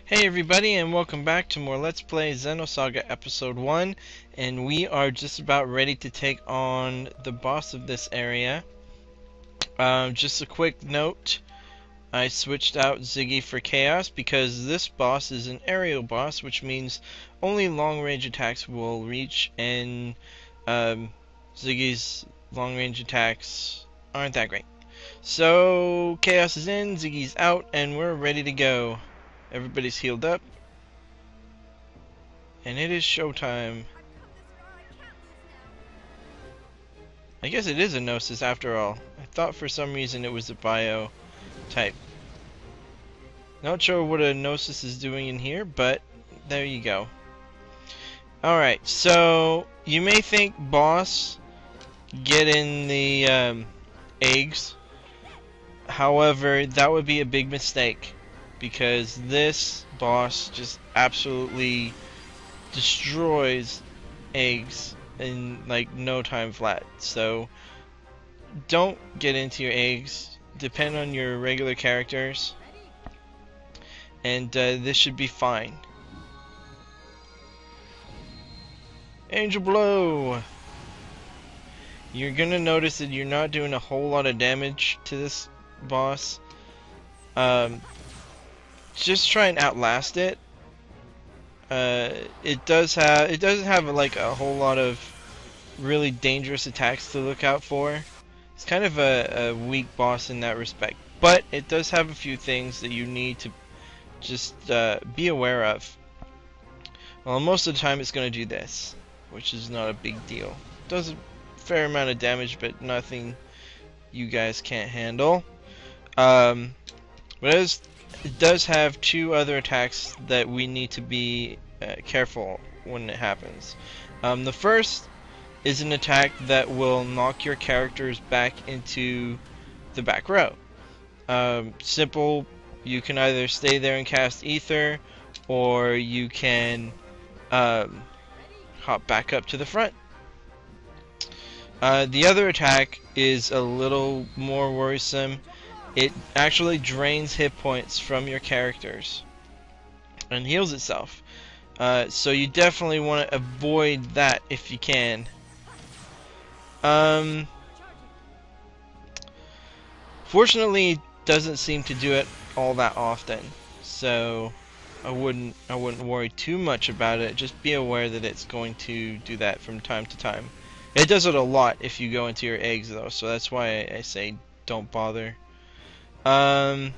Hey everybody, and welcome back to more Let's Play Xenosaga Episode 1, and we are just about ready to take on the boss of this area. Just a quick note, I switched out Ziggy for Chaos because this boss is an aerial boss, which means only long-range attacks will reach, and Ziggy's long-range attacks aren't that great. So, Chaos is in, Ziggy's out, and we're ready to go. Everybody's healed up. And it is showtime. I guess it is a Gnosis after all. I thought for some reason it was a bio type. Not sure what a Gnosis is doing in here, but there you go. Alright, so you may think boss, get in the eggs. However, that would be a big mistake because this boss just absolutely destroys eggs in like no time flat. So don't get into your eggs. Depend on your regular characters, and this should be fine. Angel Blow. You're gonna notice that you're not doing a whole lot of damage to this boss. Just try and outlast it. It doesn't have like a whole lot of really dangerous attacks to look out for. It's kind of a weak boss in that respect, but it does have a few things that you need to just be aware of. Well, most of the time it's going to do this, which is not a big deal. It does a fair amount of damage, but nothing you guys can't handle. But it does have two other attacks that we need to be careful when it happens. The first is an attack that will knock your characters back into the back row. Simple, you can either stay there and cast Ether, or you can hop back up to the front. The other attack is a little more worrisome. It actually drains hit points from your characters and heals itself. So you definitely want to avoid that if you can. Fortunately, it doesn't seem to do it all that often, so I wouldn't worry too much about it. Just be aware that it's going to do that from time to time. It does it a lot if you go into your eggs, though, so that's why I say don't bother. So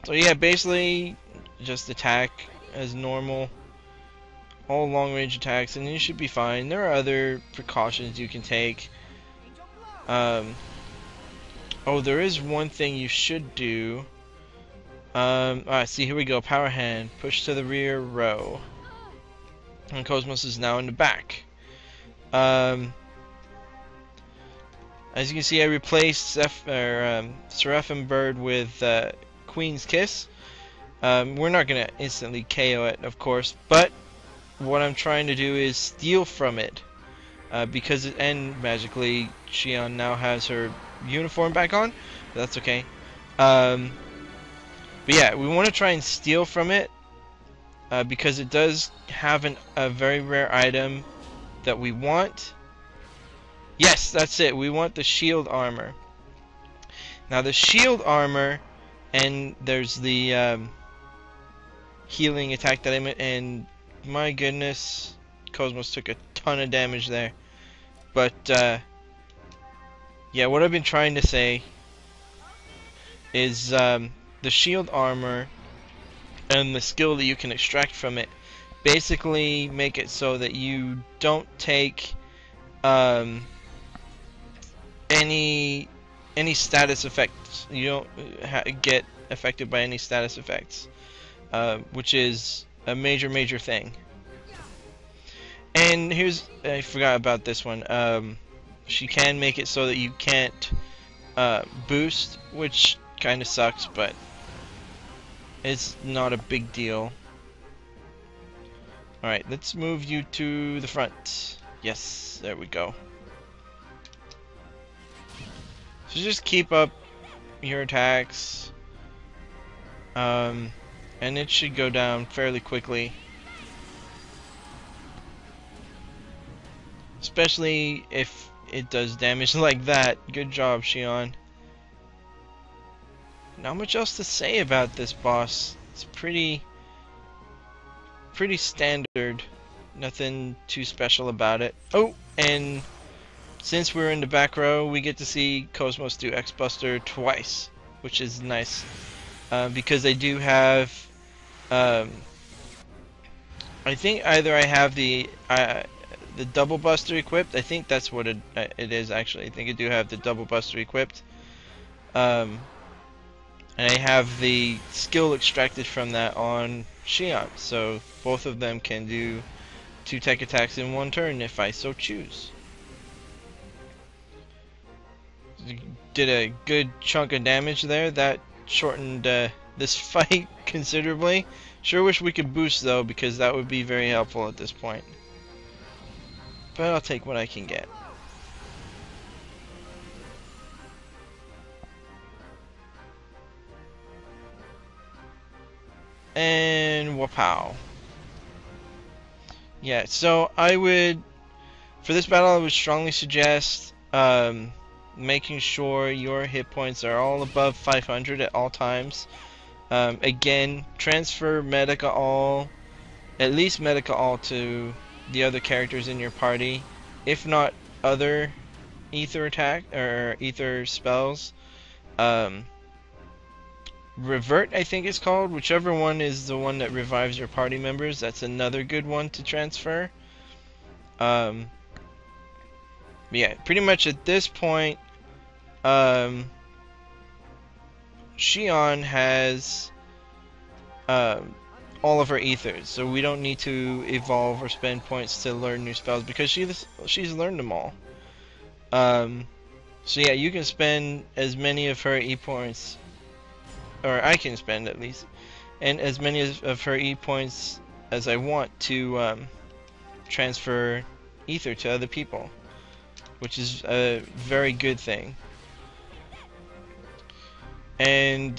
yeah, basically just attack as normal, all long range attacks, and you should be fine. There are other precautions you can take. Oh, there is one thing you should do. Alright, see, here we go. Power hand, push to the rear row, and Kos-mos is now in the back. As you can see, I replaced Seraphim Bird with Queen's Kiss. We're not going to instantly KO it, of course, but what I'm trying to do is steal from it. Because and magically, Shion now has her uniform back on. That's okay. But yeah, we want to try and steal from it. Because it does have a very rare item that we want. Yes, that's it. We want the shield armor. Now the shield armor, and there's the healing attack that I meant, and my goodness, Kos-mos took a ton of damage there. But yeah, what I've been trying to say is the shield armor and the skill that you can extract from it basically make it so that you don't take any status effects. You don't get affected by any status effects, which is a major thing. And I forgot about this one. She can make it so that you can't boost, which kind of sucks, but it's not a big deal. Alright, let's move you to the front. Yes, there we go. So just keep up your attacks. and it should go down fairly quickly. Especially if it does damage like that. Good job, Shion. Not much else to say about this boss. It's pretty standard. Nothing too special about it. Oh, and since we're in the back row, we get to see kos-mos do X-Buster twice, which is nice. Because I do have, I think either I have the double buster equipped. I think that's what it is actually. I think I do have the double buster equipped. And I have the skill extracted from that on Shion, so both of them can do 2 tech attacks in one turn if I so choose. Did a good chunk of damage there. That shortened this fight considerably. Sure wish we could boost though, because that would be very helpful at this point. But I'll take what I can get. And wapow. Yeah, so I would, for this battle, I would strongly suggest making sure your hit points are all above 500 at all times. Again, transfer Medica All, at least Medica All, to the other characters in your party. If not other ether attack or ether spells. Revert, I think it's called. Whichever one is the one that revives your party members, that's another good one to transfer. Yeah, pretty much at this point, Shion has all of her ethers, so we don't need to evolve or spend points to learn new spells because she's learned them all. So yeah, you can spend as many of her E points, or I can spend at least, and as many of her E points as I want to transfer ether to other people, which is a very good thing. And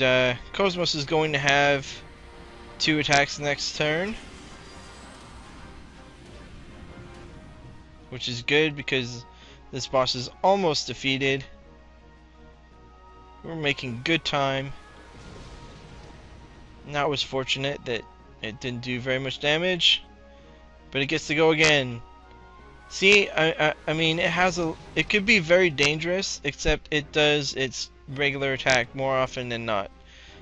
kos-mos is going to have 2 attacks next turn, which is good because this boss is almost defeated. We're making good time. That was fortunate that it didn't do very much damage, but it gets to go again. See, I mean, it could be very dangerous, except it does its regular attack more often than not,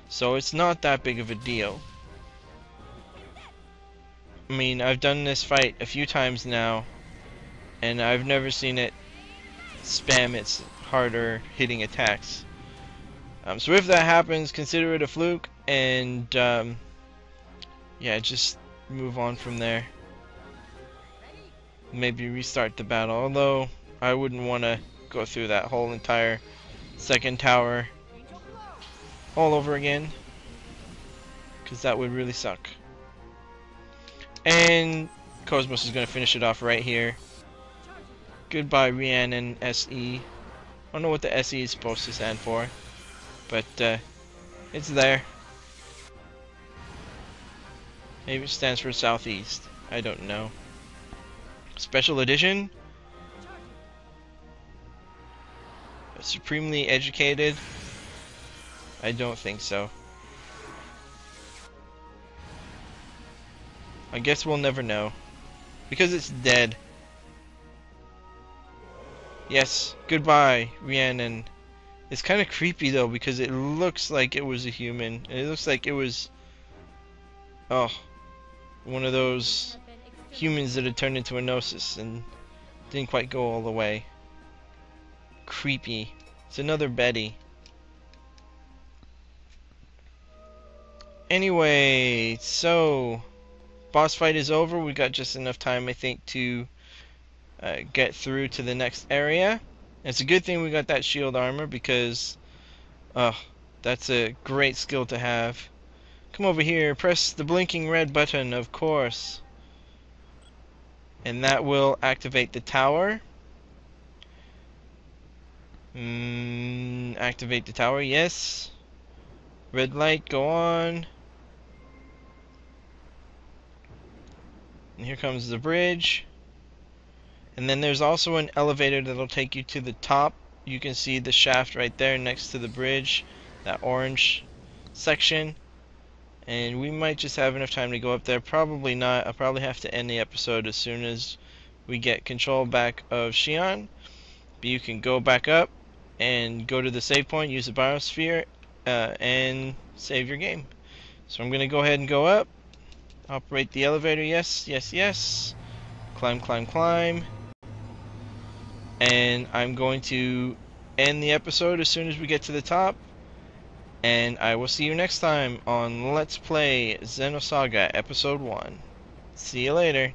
so it's not that big of a deal. I mean, I've done this fight a few times now, and I've never seen it spam its harder hitting attacks. So if that happens, consider it a fluke, and yeah, just move on from there. Maybe restart the battle, although I wouldn't want to go through that whole entire second tower all over again, because that would really suck. And kos-mos is going to finish it off right here. Goodbye, Rhiannon SE. I don't know what the SE is supposed to stand for, but it's there. Maybe it stands for Southeast. I don't know. Special edition? Supremely educated? I don't think so. I guess we'll never know. Because it's dead. Yes, goodbye, Rhiannon. It's kind of creepy though, because it looks like it was a human. It looks like it was, oh, one of those humans that had turned into a Gnosis and didn't quite go all the way. Creepy. It's another Betty. Anyway, so boss fight is over. We got just enough time, I think, to get through to the next area. It's a good thing we got that shield armor, because that's a great skill to have. Come over here, press the blinking red button, of course, and that will activate the tower. Activate the tower, yes. Red light, go on. And here comes the bridge. And then there's also an elevator that'll take you to the top. You can see the shaft right there next to the bridge, that orange section. And we might just have enough time to go up there. Probably not. I'll probably have to end the episode as soon as we get control back of Xion. But you can go back up and go to the save point, use the biosphere, and save your game. So I'm going to go ahead and go up. Operate the elevator. Yes, yes, yes. Climb, climb, climb. And I'm going to end the episode as soon as we get to the top. And I will see you next time on Let's Play Xenosaga Episode 1. See you later.